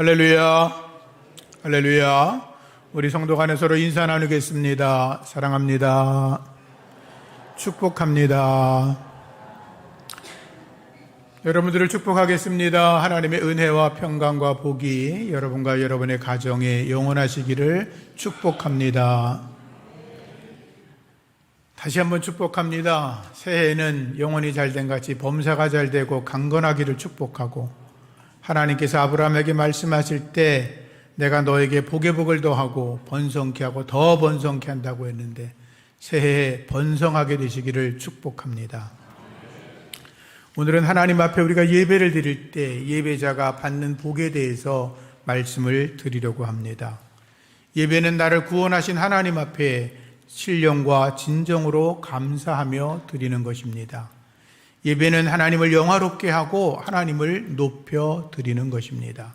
할렐루야, 할렐루야. 우리 성도 간에 서로 인사 나누겠습니다. 사랑합니다. 축복합니다. 여러분들을 축복하겠습니다. 하나님의 은혜와 평강과 복이 여러분과 여러분의 가정에 영원하시기를 축복합니다. 다시 한번 축복합니다. 새해에는 영혼이 잘된 같이 범사가 잘되고 강건하기를 축복하고, 하나님께서 아브라함에게 말씀하실 때 내가 너에게 복의 복을 더하고 번성케 하고 더 번성케 한다고 했는데, 새해에 번성하게 되시기를 축복합니다. 오늘은 하나님 앞에 우리가 예배를 드릴 때 예배자가 받는 복에 대해서 말씀을 드리려고 합니다. 예배는 나를 구원하신 하나님 앞에 신령과 진정으로 감사하며 드리는 것입니다. 예배는 하나님을 영화롭게 하고 하나님을 높여 드리는 것입니다.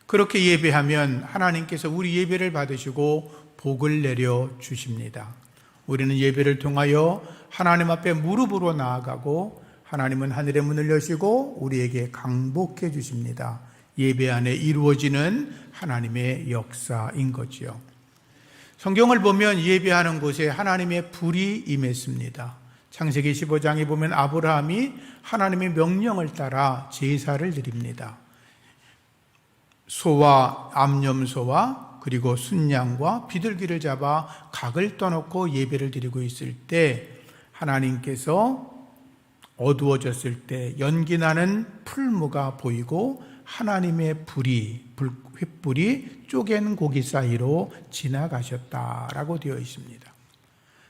그렇게 예배하면 하나님께서 우리 예배를 받으시고 복을 내려 주십니다. 우리는 예배를 통하여 하나님 앞에 무릎으로 나아가고, 하나님은 하늘의 문을 여시고 우리에게 강복해 주십니다. 예배 안에 이루어지는 하나님의 역사인 거지요. 성경을 보면 예배하는 곳에 하나님의 불이 임했습니다. 창세기 15장에 보면 아브라함이 하나님의 명령을 따라 제사를 드립니다. 소와 암염소와 그리고 순양과 비둘기를 잡아 각을 떠놓고 예배를 드리고 있을 때, 하나님께서 어두워졌을 때 연기 나는 풀무가 보이고 하나님의 횃불이 쪼갠 고기 사이로 지나가셨다라고 되어 있습니다.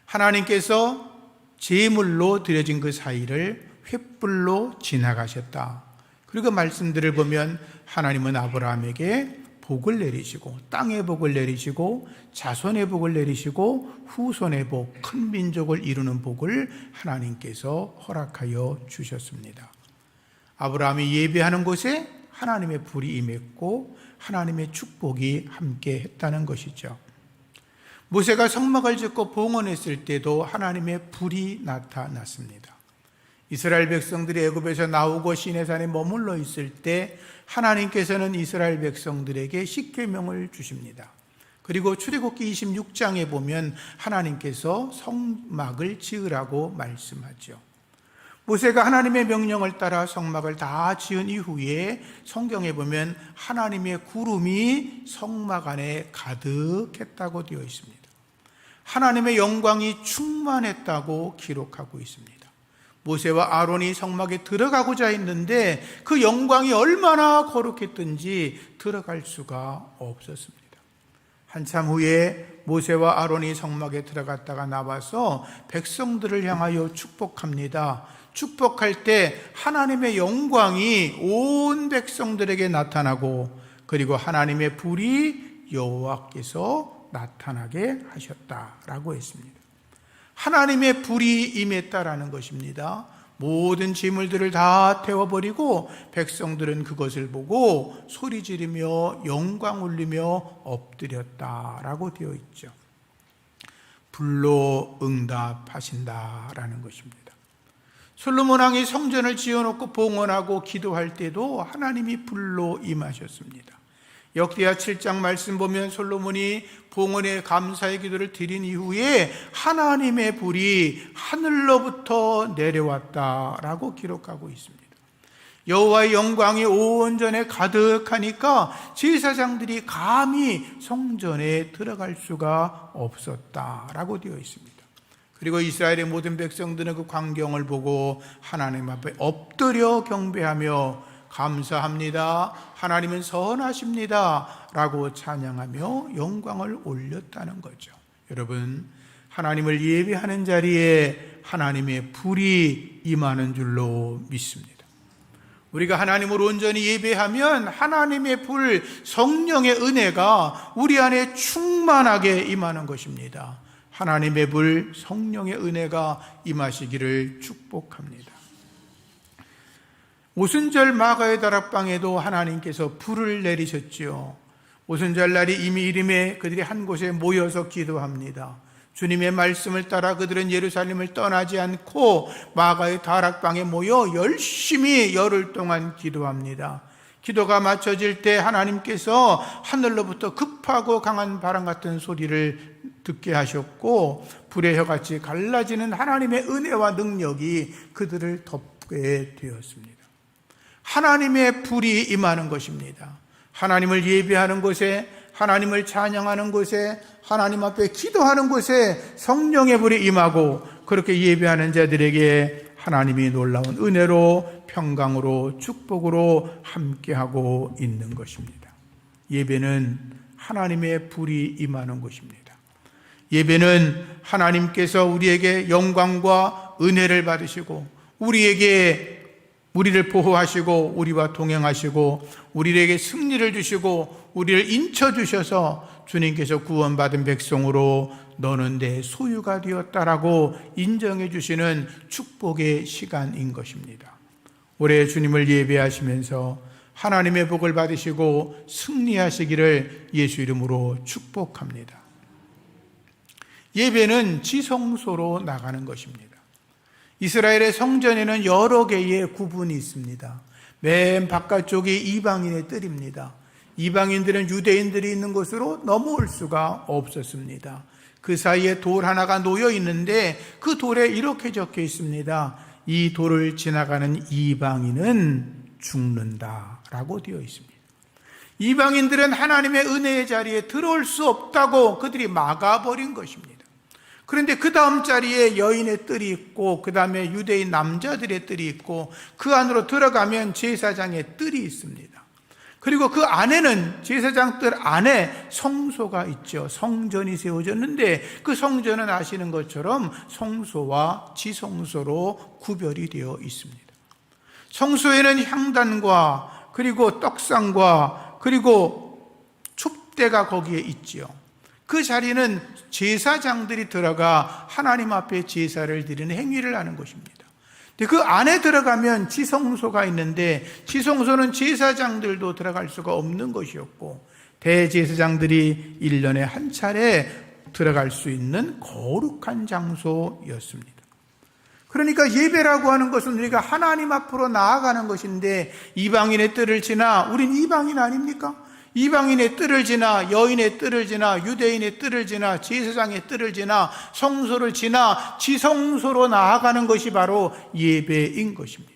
하나님께서 제물로 드려진 그 사이를 횃불로 지나가셨다. 그리고 말씀들을 보면 하나님은 아브라함에게 복을 내리시고, 땅의 복을 내리시고, 자손의 복을 내리시고, 후손의 복, 큰 민족을 이루는 복을 하나님께서 허락하여 주셨습니다. 아브라함이 예배하는 곳에 하나님의 불이 임했고 하나님의 축복이 함께 했다는 것이죠. 모세가 성막을 짓고 봉헌했을 때도 하나님의 불이 나타났습니다. 이스라엘 백성들이 애굽에서 나오고 시내산에 머물러 있을 때 하나님께서는 이스라엘 백성들에게 십계명을 주십니다. 그리고 출애굽기 26장에 보면 하나님께서 성막을 지으라고 말씀하죠. 모세가 하나님의 명령을 따라 성막을 다 지은 이후에 성경에 보면 하나님의 구름이 성막 안에 가득했다고 되어 있습니다. 하나님의 영광이 충만했다고 기록하고 있습니다. 모세와 아론이 성막에 들어가고자 했는데 그 영광이 얼마나 거룩했든지 들어갈 수가 없었습니다. 한참 후에 모세와 아론이 성막에 들어갔다가 나와서 백성들을 향하여 축복합니다. 축복할 때 하나님의 영광이 온 백성들에게 나타나고, 그리고 하나님의 불이 여호와께서 나타나게 하셨다라고 했습니다. 하나님의 불이 임했다라는 것입니다. 모든 재물들을 다 태워버리고 백성들은 그것을 보고 소리 지르며 영광 울리며 엎드렸다라고 되어 있죠. 불로 응답하신다라는 것입니다. 솔로몬 왕이 성전을 지어놓고 봉헌하고 기도할 때도 하나님이 불로 임하셨습니다. 역대하 7장 말씀 보면 솔로몬이 봉헌의 감사의 기도를 드린 이후에 하나님의 불이 하늘로부터 내려왔다라고 기록하고 있습니다. 여호와의 영광이 온전에 가득하니까 제사장들이 감히 성전에 들어갈 수가 없었다라고 되어 있습니다. 그리고 이스라엘의 모든 백성들은 그 광경을 보고 하나님 앞에 엎드려 경배하며 감사합니다, 하나님은 선하십니다 라고 찬양하며 영광을 올렸다는 거죠. 여러분, 하나님을 예배하는 자리에 하나님의 불이 임하는 줄로 믿습니다. 우리가 하나님을 온전히 예배하면 하나님의 불, 성령의 은혜가 우리 안에 충만하게 임하는 것입니다. 하나님의 불, 성령의 은혜가 임하시기를 축복합니다. 오순절 마가의 다락방에도 하나님께서 불을 내리셨지요. 오순절 날이 이미 이름에 그들이 한 곳에 모여서 기도합니다. 주님의 말씀을 따라 그들은 예루살렘을 떠나지 않고 마가의 다락방에 모여 열심히 열흘 동안 기도합니다. 기도가 맞춰질 때 하나님께서 하늘로부터 급하고 강한 바람 같은 소리를 듣게 하셨고 불의 혀같이 갈라지는 하나님의 은혜와 능력이 그들을 덮게 되었습니다. 하나님의 불이 임하는 것입니다. 하나님을 예배하는 곳에, 하나님을 찬양하는 곳에, 하나님 앞에 기도하는 곳에 성령의 불이 임하고 그렇게 예배하는 자들에게 하나님이 놀라운 은혜로 평강으로 축복으로 함께하고 있는 것입니다. 예배는 하나님의 불이 임하는 것입니다. 예배는 하나님께서 우리에게 영광과 은혜를 받으시고 우리를 보호하시고 우리와 동행하시고 우리에게 승리를 주시고 우리를 인쳐주셔서 주님께서 구원받은 백성으로 너는 내 소유가 되었다라고 인정해 주시는 축복의 시간인 것입니다. 올해 주님을 예배하시면서 하나님의 복을 받으시고 승리하시기를 예수 이름으로 축복합니다. 예배는 지성소로 나가는 것입니다. 이스라엘의 성전에는 여러 개의 구분이 있습니다. 맨 바깥쪽이 이방인의 뜰입니다. 이방인들은 유대인들이 있는 곳으로 넘어올 수가 없었습니다. 그 사이에 돌 하나가 놓여 있는데 그 돌에 이렇게 적혀 있습니다. 이 돌을 지나가는 이방인은 죽는다라고 되어 있습니다. 이방인들은 하나님의 은혜의 자리에 들어올 수 없다고 그들이 막아버린 것입니다. 그런데 그 다음 자리에 여인의 뜰이 있고 그 다음에 유대인 남자들의 뜰이 있고 그 안으로 들어가면 제사장의 뜰이 있습니다. 그리고 그 안에는 제사장 뜰 안에 성소가 있죠. 성전이 세워졌는데 그 성전은 아시는 것처럼 성소와 지성소로 구별이 되어 있습니다. 성소에는 향단과 그리고 떡상과 그리고 촛대가 거기에 있지요. 그 자리는 제사장들이 들어가 하나님 앞에 제사를 드리는 행위를 하는 것입니다. 그 안에 들어가면 지성소가 있는데 지성소는 제사장들도 들어갈 수가 없는 것이었고 대제사장들이 1년에 한 차례 들어갈 수 있는 거룩한 장소였습니다. 그러니까 예배라고 하는 것은 우리가 하나님 앞으로 나아가는 것인데 이방인의 뜰을 지나 우린 이방인 아닙니까? 이방인의 뜰을 지나 여인의 뜰을 지나 유대인의 뜰을 지나 제사장의 뜰을 지나 성소를 지나 지성소로 나아가는 것이 바로 예배인 것입니다.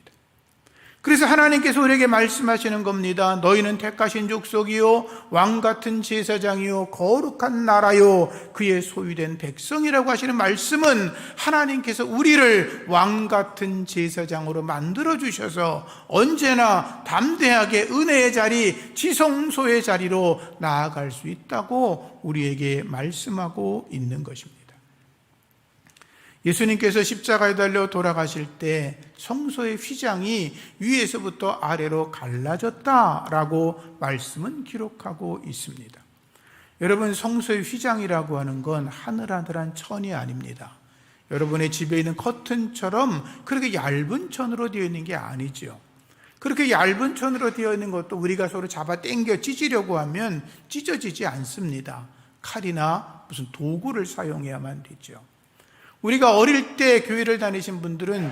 그래서 하나님께서 우리에게 말씀하시는 겁니다. 너희는 택하신 족속이요 왕같은 제사장이요 거룩한 나라요 그의 소유된 백성이라고 하시는 말씀은 하나님께서 우리를 왕같은 제사장으로 만들어주셔서 언제나 담대하게 은혜의 자리 지성소의 자리로 나아갈 수 있다고 우리에게 말씀하고 있는 것입니다. 예수님께서 십자가에 달려 돌아가실 때 성소의 휘장이 위에서부터 아래로 갈라졌다라고 말씀은 기록하고 있습니다. 여러분, 성소의 휘장이라고 하는 건 하늘하늘한 천이 아닙니다. 여러분의 집에 있는 커튼처럼 그렇게 얇은 천으로 되어 있는 게 아니죠. 그렇게 얇은 천으로 되어 있는 것도 우리가 서로 잡아 당겨 찢으려고 하면 찢어지지 않습니다. 칼이나 무슨 도구를 사용해야만 되죠. 우리가 어릴 때 교회를 다니신 분들은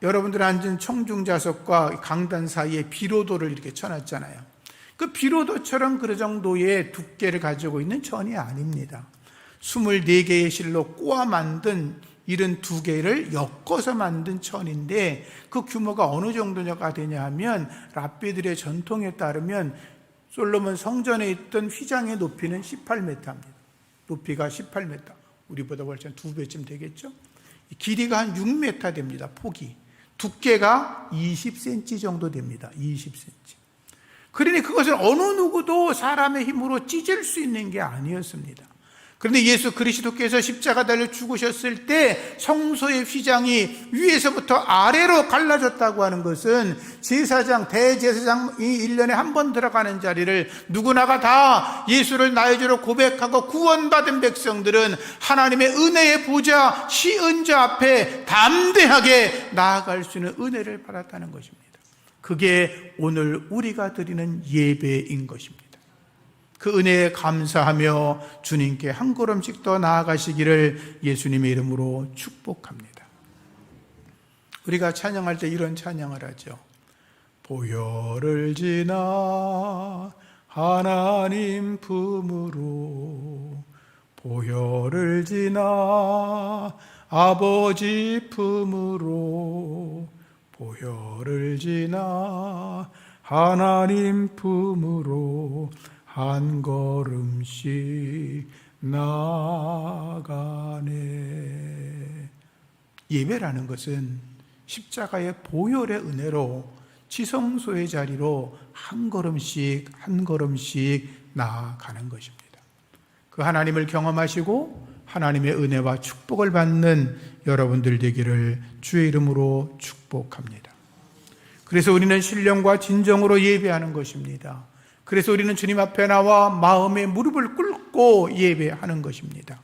여러분들 앉은 청중좌석과 강단 사이에 비로도를 이렇게 쳐놨잖아요. 그 비로도처럼 그 정도의 두께를 가지고 있는 천이 아닙니다. 24개의 실로 꼬아 만든 72개를 엮어서 만든 천인데 그 규모가 어느 정도가 되냐 하면 랍비들의 전통에 따르면 솔로몬 성전에 있던 휘장의 높이는 18m입니다. 높이가 18m. 우리보다 훨씬 2배쯤 되겠죠? 길이가 한 6m 됩니다. 폭이. 두께가 20cm 정도 됩니다. 20cm. 그러니 그것은 어느 누구도 사람의 힘으로 찢을 수 있는 게 아니었습니다. 그런데 예수 그리스도께서 십자가 달려 죽으셨을 때 성소의 휘장이 위에서부터 아래로 갈라졌다고 하는 것은 제사장, 대제사장이 1년에 한 번 들어가는 자리를 누구나가 다 예수를 나의 주로 고백하고 구원받은 백성들은 하나님의 은혜의 보좌 시은자 앞에 담대하게 나아갈 수 있는 은혜를 받았다는 것입니다. 그게 오늘 우리가 드리는 예배인 것입니다. 그 은혜에 감사하며 주님께 한 걸음씩 더 나아가시기를 예수님의 이름으로 축복합니다. 우리가 찬양할 때 이런 찬양을 하죠. 보혈을 지나 하나님 품으로, 보혈을 지나 아버지 품으로, 보혈을 지나 하나님 품으로 한 걸음씩 나가네. 예배라는 것은 십자가의 보혈의 은혜로 지성소의 자리로 한 걸음씩 한 걸음씩 나아가는 것입니다. 그 하나님을 경험하시고 하나님의 은혜와 축복을 받는 여러분들 되기를 주의 이름으로 축복합니다. 그래서 우리는 신령과 진정으로 예배하는 것입니다. 그래서 우리는 주님 앞에 나와 마음의 무릎을 꿇고 예배하는 것입니다.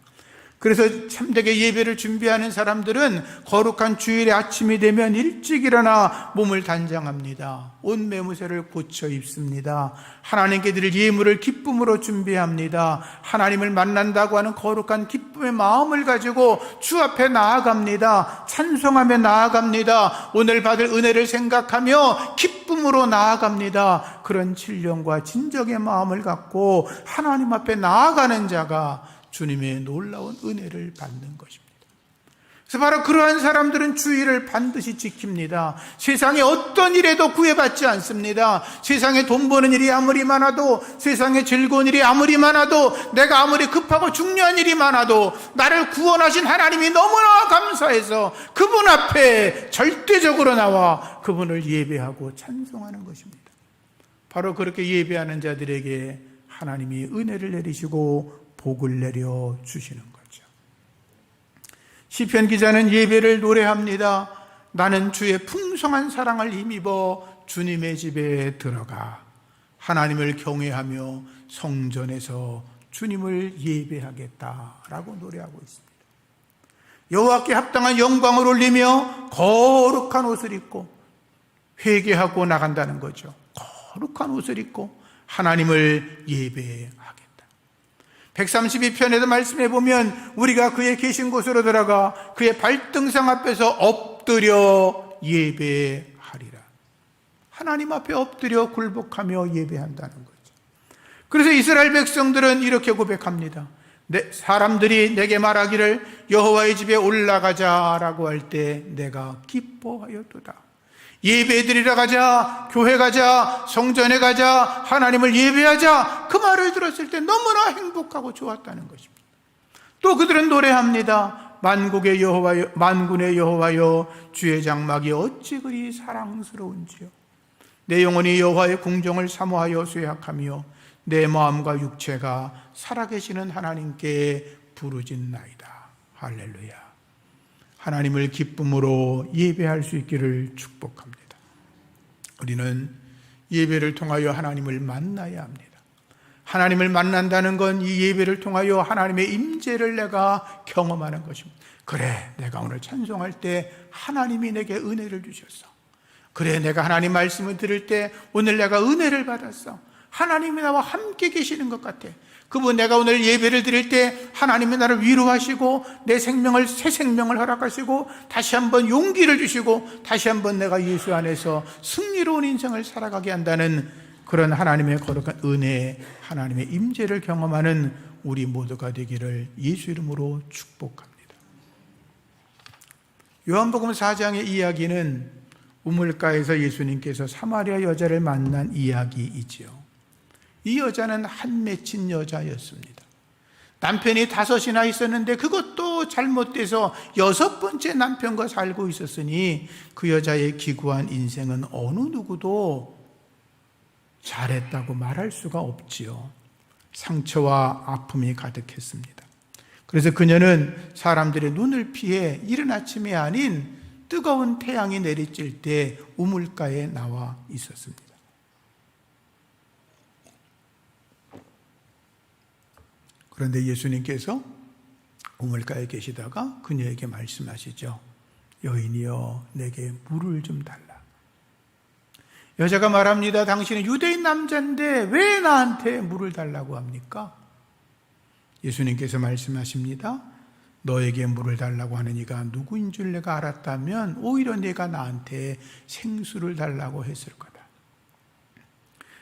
그래서 참되게 예배를 준비하는 사람들은 거룩한 주일의 아침이 되면 일찍 일어나 몸을 단장합니다. 옷 매무새를 고쳐 입습니다. 하나님께 드릴 예물을 기쁨으로 준비합니다. 하나님을 만난다고 하는 거룩한 기쁨의 마음을 가지고 주 앞에 나아갑니다. 찬송하며 나아갑니다. 오늘 받을 은혜를 생각하며 기쁨으로 나아갑니다. 그런 신령과 진정의 마음을 갖고 하나님 앞에 나아가는 자가 주님의 놀라운 은혜를 받는 것입니다. 그래서 바로 그러한 사람들은 주일을 반드시 지킵니다. 세상에 어떤 일에도 구애받지 않습니다. 세상에 돈 버는 일이 아무리 많아도, 세상에 즐거운 일이 아무리 많아도, 내가 아무리 급하고 중요한 일이 많아도 나를 구원하신 하나님이 너무나 감사해서 그분 앞에 절대적으로 나와 그분을 예배하고 찬송하는 것입니다. 바로 그렇게 예배하는 자들에게 하나님이 은혜를 내리시고 복을 내려 주시는 거죠. 시편 기자는 예배를 노래합니다. 나는 주의 풍성한 사랑을 힘입어 주님의 집에 들어가 하나님을 경외하며 성전에서 주님을 예배하겠다라고 노래하고 있습니다. 여호와께 합당한 영광을 올리며 거룩한 옷을 입고 회개하고 나간다는 거죠. 거룩한 옷을 입고 하나님을 예배하겠다. 132편에도 말씀해 보면 우리가 그의 계신 곳으로 들어가 그의 발등상 앞에서 엎드려 예배하리라. 하나님 앞에 엎드려 굴복하며 예배한다는 거죠. 그래서 이스라엘 백성들은 이렇게 고백합니다. 사람들이 내게 말하기를 여호와의 집에 올라가자라고 할 때 내가 기뻐하였도다. 예배드리러 가자, 교회 가자, 성전에 가자, 하나님을 예배하자, 그 말을 들었을 때 너무나 행복하고 좋았다는 것입니다. 또 그들은 노래합니다. 만군의 여호와여, 주의 장막이 어찌 그리 사랑스러운지요. 내 영혼이 여호와의 궁정을 사모하여 쇠약하며 내 마음과 육체가 살아계시는 하나님께 부르짖나이다. 할렐루야. 하나님을 기쁨으로 예배할 수 있기를 축복합니다. 우리는 예배를 통하여 하나님을 만나야 합니다. 하나님을 만난다는 건 이 예배를 통하여 하나님의 임재를 내가 경험하는 것입니다. 그래, 내가 오늘 찬송할 때 하나님이 내게 은혜를 주셨어. 그래, 내가 하나님 말씀을 들을 때 오늘 내가 은혜를 받았어. 하나님이 나와 함께 계시는 것 같아. 그분, 내가 오늘 예배를 드릴 때 하나님이 나를 위로하시고 내 생명을, 새 생명을 허락하시고 다시 한번 용기를 주시고 다시 한번 내가 예수 안에서 승리로운 인생을 살아가게 한다는 그런 하나님의 거룩한 은혜, 하나님의 임재를 경험하는 우리 모두가 되기를 예수 이름으로 축복합니다. 요한복음 4장의 이야기는 우물가에서 예수님께서 사마리아 여자를 만난 이야기이지요. 이 여자는 한 맺힌 여자였습니다. 남편이 5이나 있었는데 그것도 잘못돼서 6번째 남편과 살고 있었으니 그 여자의 기구한 인생은 어느 누구도 잘했다고 말할 수가 없지요. 상처와 아픔이 가득했습니다. 그래서 그녀는 사람들의 눈을 피해 이른 아침이 아닌 뜨거운 태양이 내리쬐 때 우물가에 나와 있었습니다. 그런데 예수님께서 우물가에 계시다가 그녀에게 말씀하시죠. 여인이여, 내게 물을 좀 달라. 여자가 말합니다. 당신은 유대인 남자인데 왜 나한테 물을 달라고 합니까? 예수님께서 말씀하십니다. 너에게 물을 달라고 하는 이가 누구인 줄 내가 알았다면 오히려 내가 나한테 생수를 달라고 했을 거다.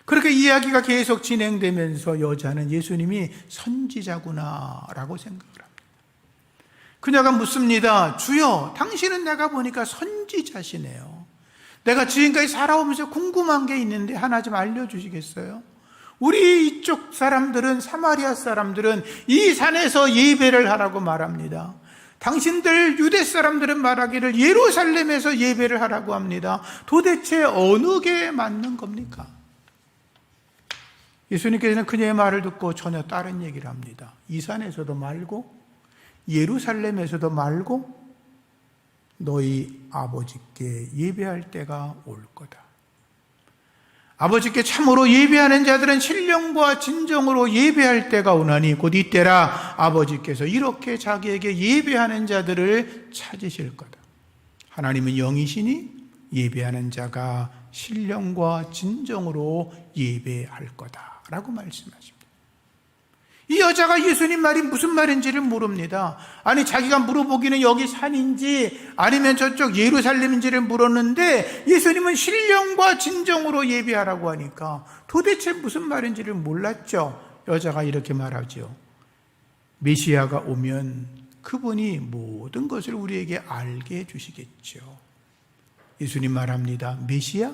그렇게 이야기가 계속 진행되면서 여자는 예수님이 선지자구나라고 생각을 합니다. 그녀가 묻습니다. 주여, 당신은 내가 보니까 선지자시네요. 내가 지금까지 살아오면서 궁금한 게 있는데 하나 좀 알려주시겠어요? 우리 이쪽 사람들은, 사마리아 사람들은 이 산에서 예배를 하라고 말합니다. 당신들 유대 사람들은 말하기를 예루살렘에서 예배를 하라고 합니다. 도대체 어느 게 맞는 겁니까? 예수님께서는 그녀의 말을 듣고 전혀 다른 얘기를 합니다. 이 산에서도 말고 예루살렘에서도 말고 너희 아버지께 예배할 때가 올 거다. 아버지께 참으로 예배하는 자들은 신령과 진정으로 예배할 때가 오나니 곧 이때라 아버지께서 이렇게 자기에게 예배하는 자들을 찾으실 거다. 하나님은 영이시니 예배하는 자가 신령과 진정으로 예배할 거다라고 말씀하십니다. 이 여자가 예수님 말이 무슨 말인지를 모릅니다. 아니, 자기가 물어보기는 여기 산인지 아니면 저쪽 예루살렘인지를 물었는데 예수님은 신령과 진정으로 예배하라고 하니까 도대체 무슨 말인지를 몰랐죠. 여자가 이렇게 말하죠. 메시아가 오면 그분이 모든 것을 우리에게 알게 해주시겠죠. 예수님 말합니다. 메시아?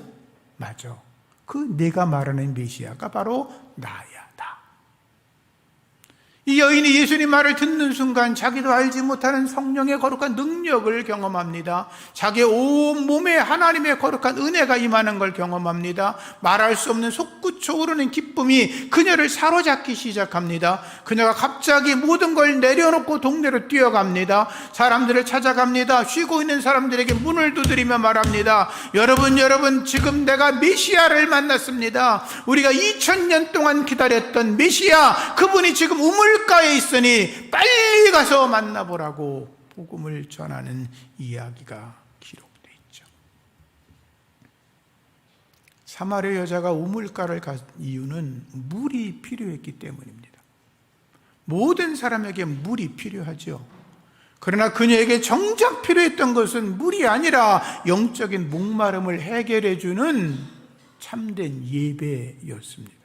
맞아. 그 내가 말하는 메시아가 바로 나야. 이 여인이 예수님 말을 듣는 순간 자기도 알지 못하는 성령의 거룩한 능력을 경험합니다. 자기의 온 몸에 하나님의 거룩한 은혜가 임하는 걸 경험합니다. 말할 수 없는 솟구쳐오르는 기쁨이 그녀를 사로잡기 시작합니다. 그녀가 갑자기 모든 걸 내려놓고 동네로 뛰어갑니다. 사람들을 찾아갑니다. 쉬고 있는 사람들에게 문을 두드리며 말합니다. 여러분, 지금 내가 메시아를 만났습니다. 우리가 2000년 동안 기다렸던 메시아, 그분이 지금 우물가에 있으니 빨리 가서 만나보라고 복음을 전하는 이야기가 기록되어 있죠. 사마리아 여자가 우물가를 간 이유는 물이 필요했기 때문입니다. 모든 사람에게 물이 필요하죠. 그러나 그녀에게 정작 필요했던 것은 물이 아니라 영적인 목마름을 해결해 주는 참된 예배였습니다.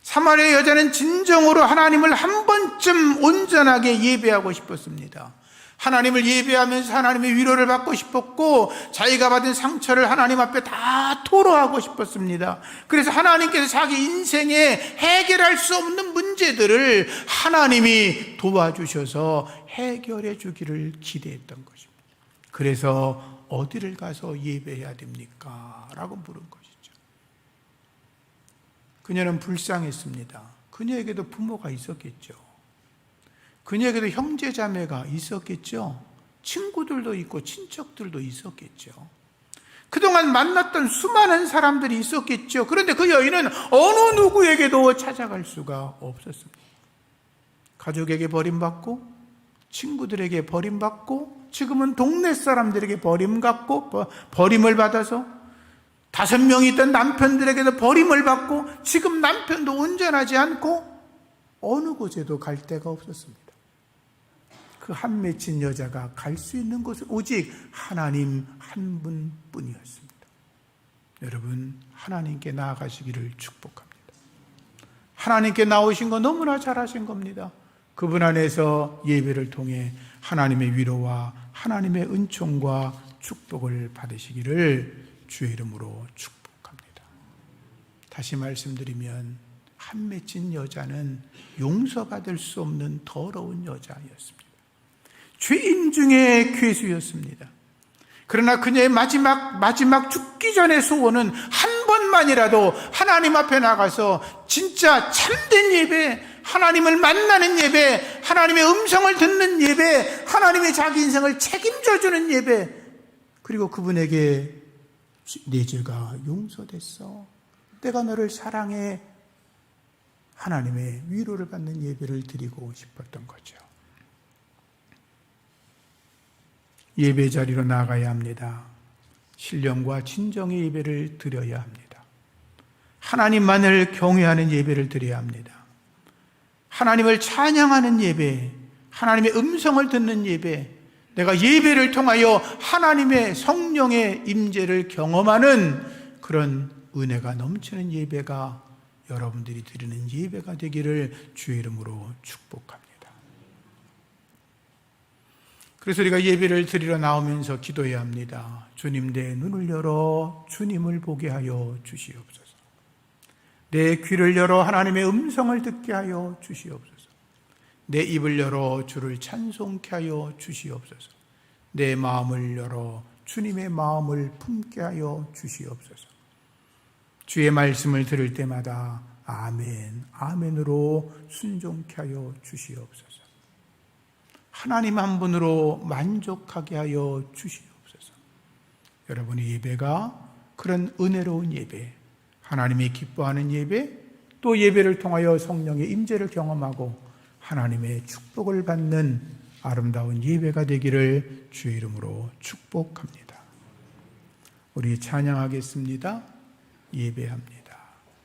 사마리아 여자는 진정으로 하나님을 한 번쯤 온전하게 예배하고 싶었습니다. 하나님을 예배하면서 하나님의 위로를 받고 싶었고 자기가 받은 상처를 하나님 앞에 다 토로하고 싶었습니다. 그래서 하나님께서 자기 인생에 해결할 수 없는 문제들을 하나님이 도와주셔서 해결해 주기를 기대했던 것입니다. 그래서 어디를 가서 예배해야 됩니까? 라고 물은 것이죠. 그녀는 불쌍했습니다. 그녀에게도 부모가 있었겠죠. 그녀에게도 형제자매가 있었겠죠. 친구들도 있고 친척들도 있었겠죠. 그동안 만났던 수많은 사람들이 있었겠죠. 그런데 그 여인은 어느 누구에게도 찾아갈 수가 없었습니다. 가족에게 버림받고 친구들에게 버림받고 지금은 동네 사람들에게 버림을 받아서 5명이 있던 남편들에게도 버림을 받고 지금 남편도 온전하지 않고 어느 곳에도 갈 데가 없었습니다. 그 한 맺힌 여자가 갈 수 있는 곳은 오직 하나님 한 분뿐이었습니다. 여러분, 하나님께 나아가시기를 축복합니다. 하나님께 나오신 거 너무나 잘하신 겁니다. 그분 안에서 예배를 통해 하나님의 위로와 하나님의 은총과 축복을 받으시기를 주의 이름으로 축복합니다. 다시 말씀드리면 한 맺힌 여자는 용서받을 수 없는 더러운 여자였습니다. 죄인 중에 괴수였습니다. 그러나 그녀의 마지막 죽기 전의 소원은 한 번만이라도 하나님 앞에 나가서 진짜 참된 예배, 하나님을 만나는 예배, 하나님의 음성을 듣는 예배, 하나님의 자기 인생을 책임져 주는 예배, 그리고 그분에게 내 죄가 용서됐어, 내가 너를 사랑해, 하나님의 위로를 받는 예배를 드리고 싶었던 거죠. 예배 자리로 나가야 합니다. 신령과 진정의 예배를 드려야 합니다. 하나님만을 경외하는 예배를 드려야 합니다. 하나님을 찬양하는 예배, 하나님의 음성을 듣는 예배, 내가 예배를 통하여 하나님의 성령의 임재를 경험하는 그런 은혜가 넘치는 예배가 여러분들이 드리는 예배가 되기를 주의 이름으로 축복합니다. 그래서 우리가 예배를 드리러 나오면서 기도해야 합니다. 주님, 내 눈을 열어 주님을 보게 하여 주시옵소서. 내 귀를 열어 하나님의 음성을 듣게 하여 주시옵소서. 내 입을 열어 주를 찬송케 하여 주시옵소서. 내 마음을 열어 주님의 마음을 품게 하여 주시옵소서. 주의 말씀을 들을 때마다 아멘, 아멘으로 순종케 하여 주시옵소서. 하나님 한 분으로 만족하게 하여 주시옵소서. 여러분의 예배가 그런 은혜로운 예배, 하나님이 기뻐하는 예배, 또 예배를 통하여 성령의 임재를 경험하고 하나님의 축복을 받는 아름다운 예배가 되기를 주의 이름으로 축복합니다. 우리 찬양하겠습니다. 예배합니다.